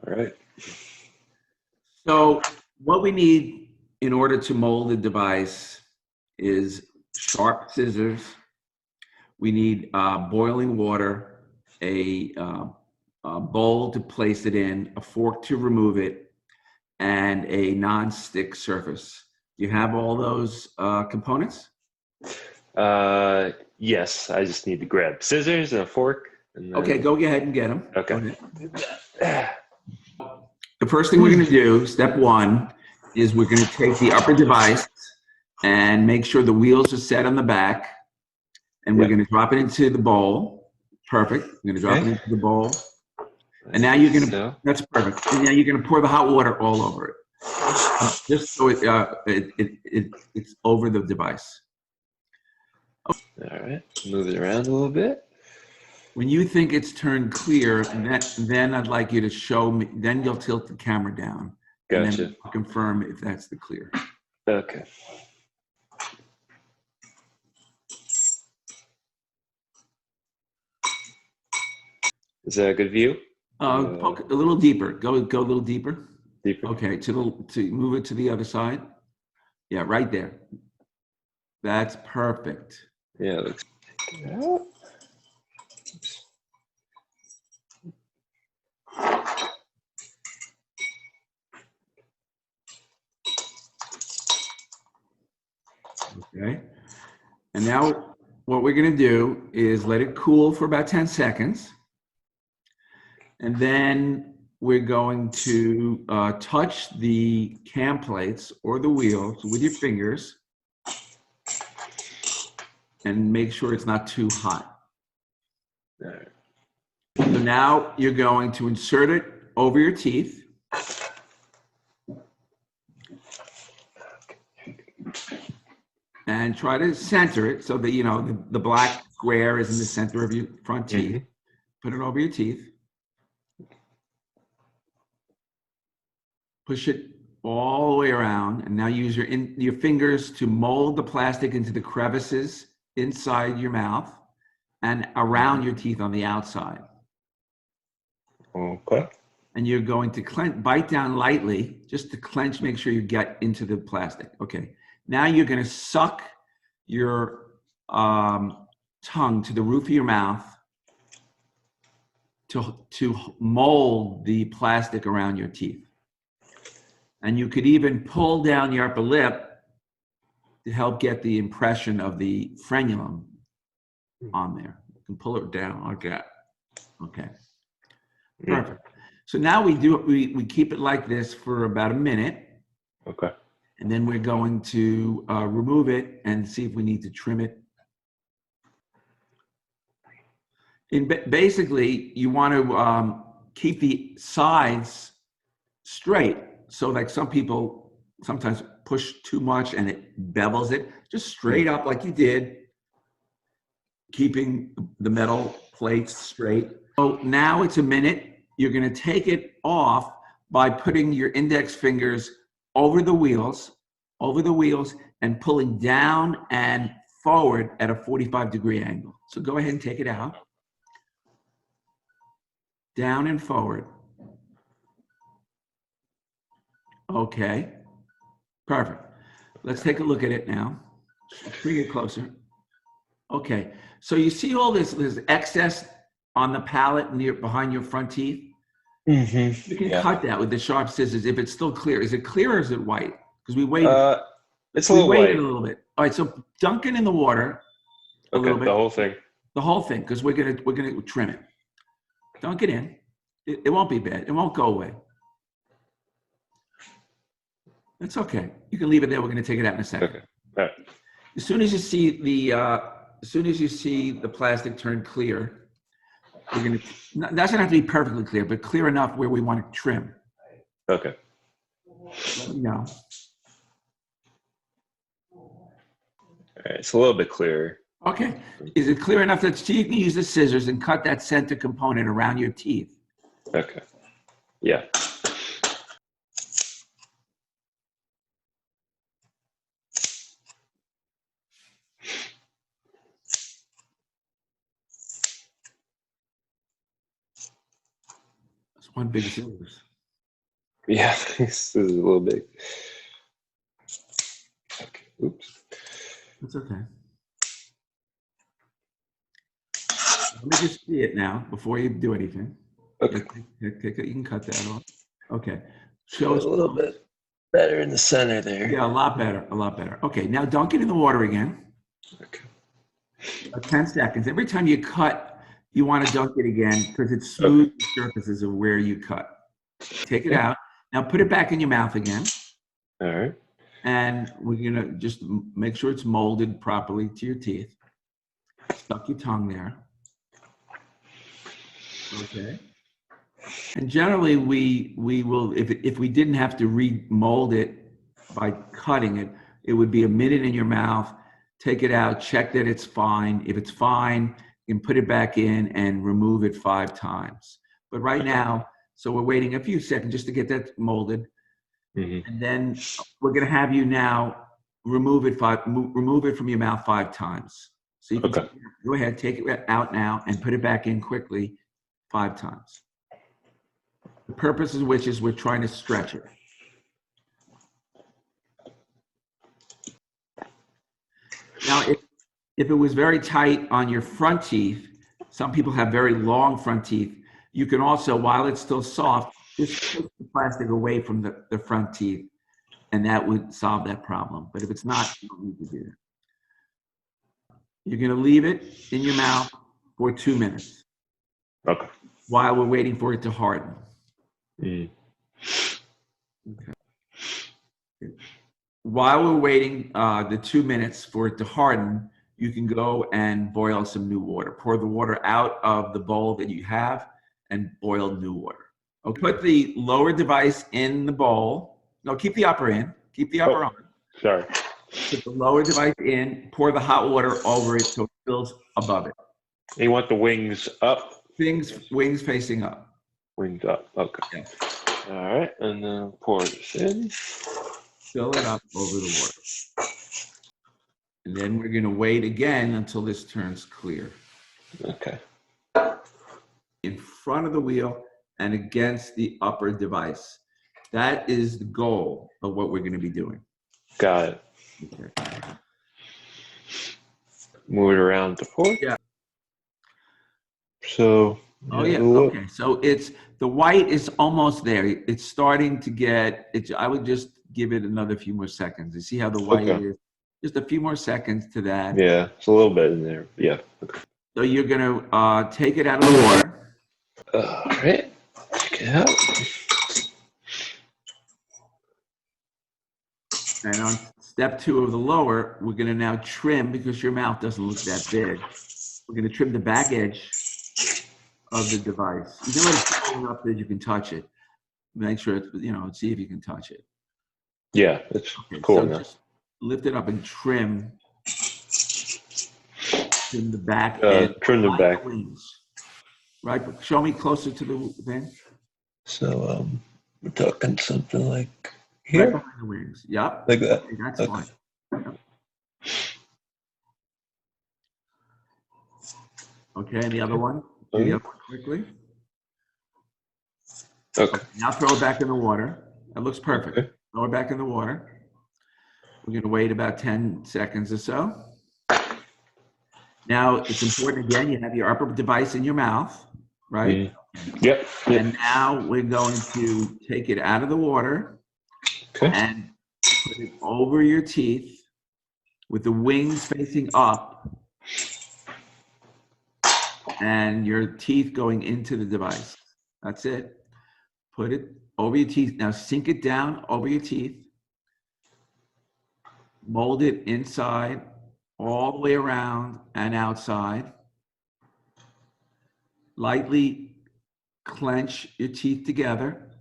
right. So what we need in order to mold the device is sharp scissors. We need boiling water, a bowl to place it in, a fork to remove it, and a non-stick surface. Do you have all those components? Yes, I just need to grab scissors and a fork. And then... Okay, go ahead and get them. Okay. The first thing we're going to do, step one, is we're going to take the upper device and make sure the wheels are set on the back. And we're going to drop it into the bowl. Perfect. We're going to drop it into the bowl. And now you're going to, that's perfect. And now you're going to pour the hot water all over it. Just so it's over the device. All right, move it around a little bit. When you think it's turned clear, then I'd like you to show me, then you'll tilt the camera down. Gotcha. And then confirm if that's the clear. Okay. Is that a good view? Poke a little deeper. Go a little deeper. Deeper. Okay, to move it to the other side. Yeah, right there. That's perfect. Yeah, it looks. Okay. And now what we're going to do is let it cool for about 10 seconds. And then we're going to touch the cam plates or the wheels with your fingers and make sure it's not too hot. All right. So now you're going to insert it over your teeth. And try to center it so that, you know, the black square is in the center of your front teeth. Mm-hmm. Put it over your teeth. Push it all the way around. And now use your fingers to mold the plastic into the crevices inside your mouth and around your teeth on the outside. Okay. And you're going to bite down lightly just to clench, make sure you get into the plastic. Okay. Now you're going to suck your tongue to the roof of your mouth to mold the plastic around your teeth. And you could even pull down your upper lip to help get the impression of the frenulum on there. You can pull it down like that. Okay. Perfect. So now we keep it like this for about a minute. Okay. And then we're going to remove it and see if we need to trim it. Basically, you want to keep the sides straight. So like some people sometimes push too much and it bevels it. Just straight up like you did, keeping the metal plates straight. So now it's a minute. You're going to take it off by putting your index fingers over the wheels, and pulling down and forward at a 45-degree angle. So go ahead and take it out. Down and forward. Okay, perfect. Let's take a look at it now. Bring it closer. Okay, so you see all this excess on the palate behind your front teeth? Mm-hmm. You can cut that with the sharp scissors if it's still clear. Is it clear or is it white? Because we waited. It's a little white. A little bit. All right, so dunk it in the water. Okay, little bit. The whole thing. The whole thing, because we're gonna trim it. Dunk it in. It won't be bad. It won't go away. That's okay. You can leave it there. We're gonna take it out in a second. Okay. All right. As soon as you see the plastic turn clear, we're gonna. That doesn't have to be perfectly clear, but clear enough where we want to trim. Okay. Let me know. All right, it's a little bit clearer. Okay. Is it clear enough that so you can use the scissors and cut that center component around your teeth? Okay. Yeah. That's one big scissors. Yeah, this is a little big. Okay. Oops. It's okay. Let me just see it now before you do anything. Okay. You can cut that off. Okay. So Show us a little bit better in the center there. Yeah, a lot better, a lot better. Okay, now dunk it in the water again. Okay. 10 seconds. Every time you cut, you want to dunk it again because it Okay. smooths the surfaces of where you cut. Take it out. Now put it back in your mouth again. All right. And we're going to just make sure it's molded properly to your teeth. Stuck your tongue there. Okay. And generally, we will, if we didn't have to remold it by cutting it, it would be a minute in your mouth, take it out, check that it's fine. If it's fine, you can put it back in and remove it 5 times. But right now, so we're waiting a few seconds just to get that molded. And then we're going to have you now remove it from your mouth 5 times. So you can go ahead, take it out now and put it back in quickly 5 times. The purpose of which is we're trying to stretch it. Now, if it was very tight on your front teeth, some people have very long front teeth, you can also, while it's still soft, just push the plastic away from the front teeth, and that would solve that problem. But if it's not, you don't need to do that. You're going to leave it in your mouth for 2 minutes. Okay. While we're waiting for it to harden. Okay. While we're waiting the 2 minutes for it to harden, you can go and boil some new water. Pour the water out of the bowl that you have and boil new water. Okay. Put the lower device in the bowl. No, keep the upper in. Keep the upper on. Sorry. Put the lower device in. Pour the hot water over it so it fills above it. You want the wings up? Wings facing up. Wings up. Okay. Yeah. All right, and then pour this in. Fill it up over the water. And then we're going to wait again until this turns clear. Okay. In front of the wheel and against the upper device. That is the goal of what we're going to be doing. Got it. Okay. Move it around to pour. Yeah. So. Oh yeah. Okay. So the white is almost there. It's starting to get. I would just give it another few more seconds. You see how the white is? Just a few more seconds to that. Yeah, it's a little bit in there. Yeah. Okay. So you're gonna take it out of the water. All right. Check it out. And on step 2 of the lower, we're gonna now trim because your mouth doesn't look that big. We're gonna trim the back edge of the device. You can let it fall up that you can touch it. Make sure it's, see if you can touch it. Yeah, it's cool. So just lift it up and trim the back end. Trim the back. Wings. Right, show me closer to the thing. So we're talking something like here? Right behind the wings. Yep. Like that. Okay, that's fine. Yep. Okay, and the other one? Do the other one quickly. Okay. Now throw it back in the water. That looks perfect. Okay. Throw it back in the water. We're going to wait about 10 seconds or so. Now, it's important, again, you have your upper device in your mouth, right? Yep. And now we're going to take it out of the water and put it over your teeth with the wings facing up and your teeth going into the device. That's it. Put it over your teeth. Now sink it down over your teeth. Mold it inside, all the way around and outside. Lightly clench your teeth together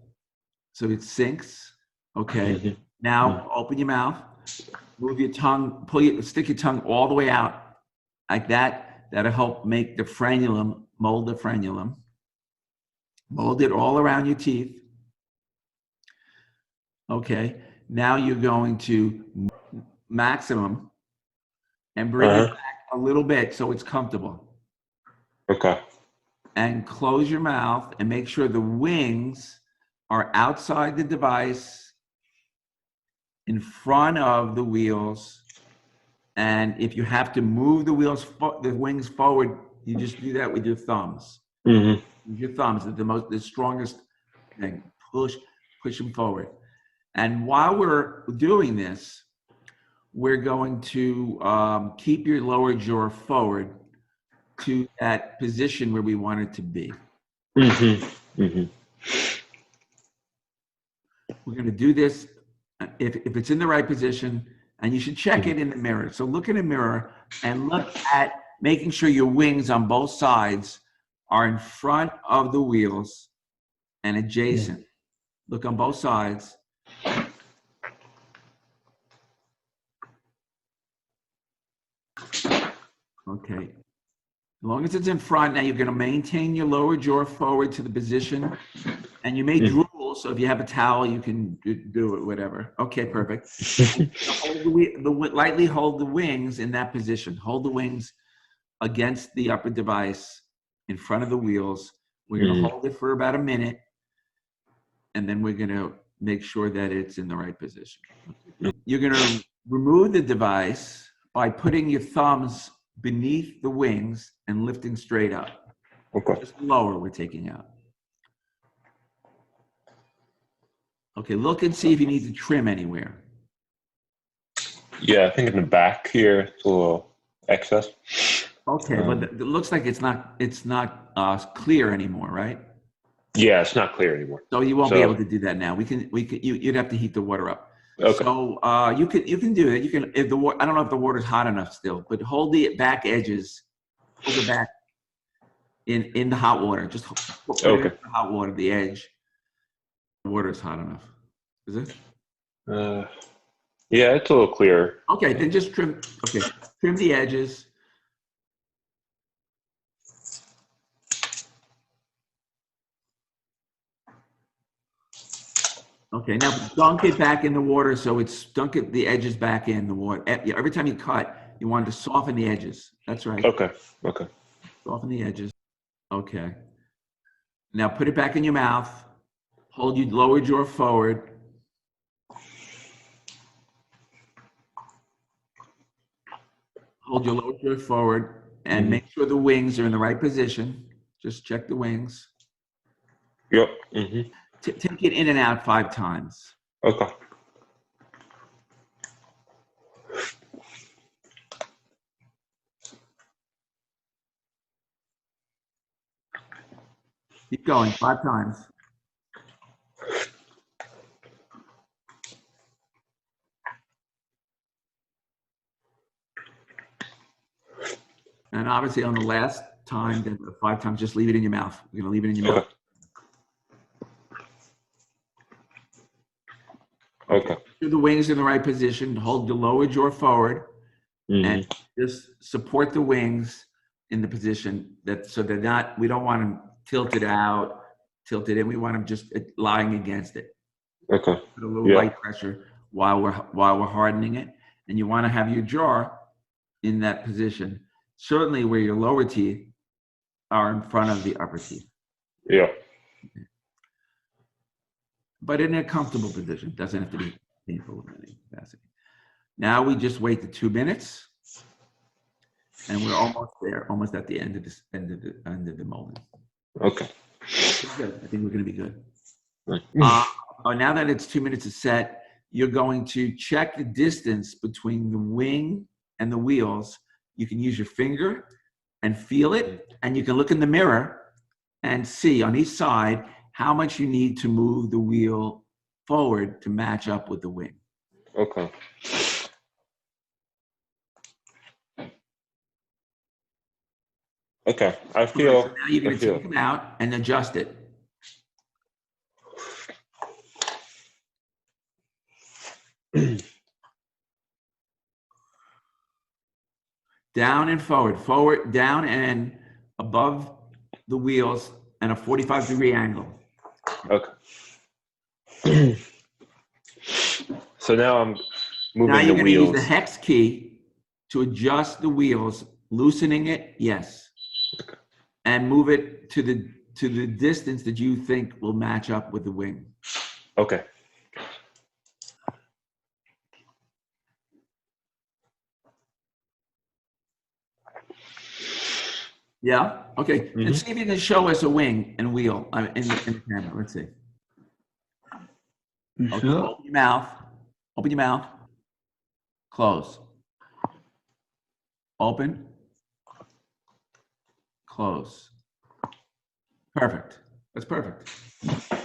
so it sinks. Okay. Now open your mouth. Move your tongue. Stick your tongue all the way out like that. That'll help make the frenulum, mold the frenulum. Mold it all around your teeth. Okay. Now you're going to maximum and bring it back a little bit so it's comfortable. Okay. And close your mouth and make sure the wings are outside the device, in front of the wheels. And if you have to move the wings forward, you just do that with your thumbs. Mm-hmm. Your thumbs are the strongest thing. Push them forward. And while we're doing this, we're going to keep your lower jaw forward to that position where we want it to be. Mm-hmm. Mm-hmm. We're going to do this if it's in the right position, and you should check it in the mirror. So look in the mirror and look at making sure your wings on both sides are in front of the wheels and adjacent. Look on both sides. Okay. As long as it's in front, now you're going to maintain your lower jaw forward to the position, and you may drool. So if you have a towel, you can do it, whatever. Okay, perfect. Lightly hold the wings in that position. Hold the wings against the upper device in front of the wheels. We're going to hold it for about a minute, and then we're going to make sure that it's in the right position. You're going to remove the device by putting your thumbs beneath the wings and lifting straight up. Okay. Just lower, we're taking out. Okay, look and see if you need to trim anywhere. Yeah, I think in the back here, it's a little excess. Okay, but it looks like it's not clear anymore, right? Yeah, it's not clear anymore. So you won't be able to do that now. You'd have to heat the water up. Okay. So you can do it. You can, if the water, I don't know if the water's hot enough still, but hold the back edges, hold the back in the hot water. Just put it in the hot water, the edge. The water is hot enough. Is it? Yeah, it's a little clearer. Okay, then just trim. Okay, trim the edges. Okay, now dunk it back in the water, so it's dunk it the edges back in the water. Every time you cut, you want to soften the edges. That's right. Okay. Okay. Soften the edges. Okay. Now put it back in your mouth. Hold your lower jaw forward. Hold your lower jaw forward and make sure the wings are in the right position. Just check the wings. Yep. Take it in and out 5 times. Okay. Keep going 5 times. And obviously on the last time, then 5 times, just leave it in your mouth. You're gonna leave it in your mouth. Okay. Do the wings in the right position. Hold the lower jaw forward, and just support the wings in the position so they're not. We don't want them tilted out, tilted in. We want them just lying against it. Okay. Put a little light pressure while we're hardening it, and you want to have your jaw in that position. Certainly, where your lower teeth are in front of the upper teeth. Yeah. But in a comfortable position. Doesn't have to be painful in any capacity. Now we just wait the 2 minutes, and we're almost there, almost at the end of this end of the molding. Okay. Good. I think we're going to be good. Right. Now that it's 2 minutes is set, you're going to check the distance between the wing and the wheels. You can use your finger and feel it, and you can look in the mirror and see on each side how much you need to move the wheel forward to match up with the wing. Okay. Okay. I feel. So now you're going to take them out and adjust it. Down and forward, forward, down and above the wheels and a 45-degree angle. Okay. So now I'm moving now you're the going to use wheels. the hex key to adjust the wheels, loosening it, yes. Okay. And move it to to the distance that you think will match up with the wing. Okay. Yeah. Okay. Mhm. And see if you can show us a wing and wheel in the camera. Let's see. Okay. Sure. Open your mouth. Open your mouth. Close. Open. Close. Perfect. That's perfect.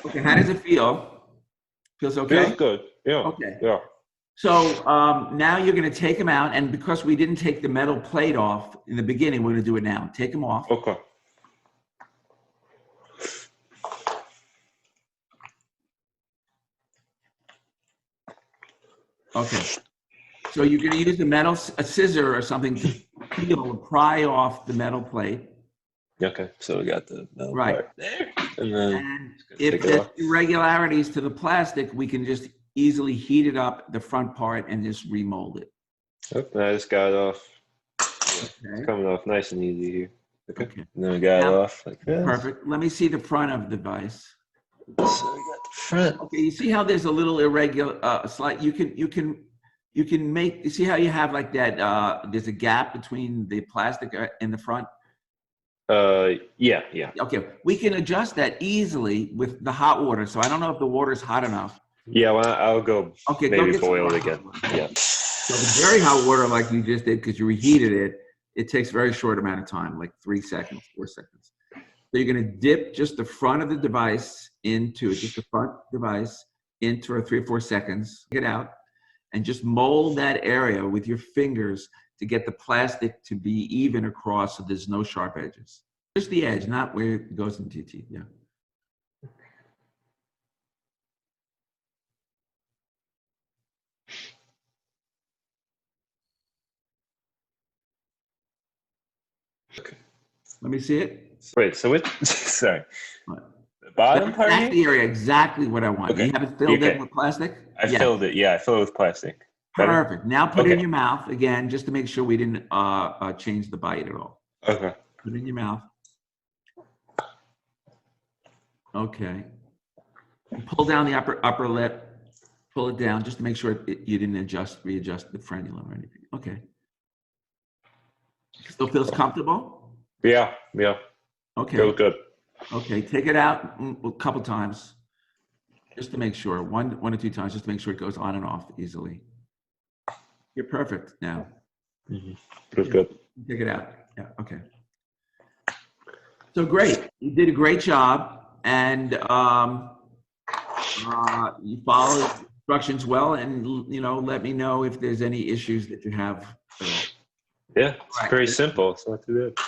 Okay. How does it feel? Feels okay? Feels good. Yeah. Okay. Yeah. So now you're going to take them out, and because we didn't take the metal plate off in the beginning, we're going to do it now. Take them off. Okay. Okay. So you're going to use a scissor or something to peel or pry off the metal plate. Okay. So we got the metal Right. part there, and then And just if take it there's off. irregularities to the plastic, we can just easily heat it up, the front part, and just remold it. Oh, I just got it off. Okay. It's coming off nice and easy here. Okay. Okay. And then we got Now- it off like this. Perfect. Let me see the front of the device. So we got the front. Okay, you see how there's a little irregular, slight, you can make, you see how you have like that, there's a gap between the plastic in the front? Yeah. Okay, we can adjust that easily with the hot water. So I don't know if the water's hot enough. Yeah, well, I'll go Okay, go maybe get some boil more it again. hot water. Yeah. So the very hot water, like you just did, because you reheated it, it takes a very short amount of time, like 3 seconds, 4 seconds. So you're going to dip just the front of the device into it, just the front device into for 3 or 4 seconds. Get out and just mold that area with your fingers to get the plastic to be even across so there's no sharp edges. Just the edge, not where it goes into your teeth. Yeah. Okay. Let me see it. Wait, so which, sorry. What? The bottom part That's here? the area exactly what I want. Okay. You have it filled Okay. in with plastic? I Yeah. filled it. Yeah, I filled it with plastic. Better? Perfect. Now put it in Okay. your mouth again, just to make sure we didn't change the bite at all. Okay. Put it in your mouth. Okay. And pull down the upper lip. Pull it down just to make sure you didn't readjust the frenulum or anything. Okay. Still feels comfortable? Yeah. Okay. Feels good. Okay. Take it out a couple times, just to make sure. One or two times, just to make sure it goes on and off easily. You're perfect now. Feels good. Take it out. Yeah. Okay. So great. You did a great job, and you followed instructions well. And let me know if there's any issues that you have. Yeah, it's Right. very simple. It's not too bad.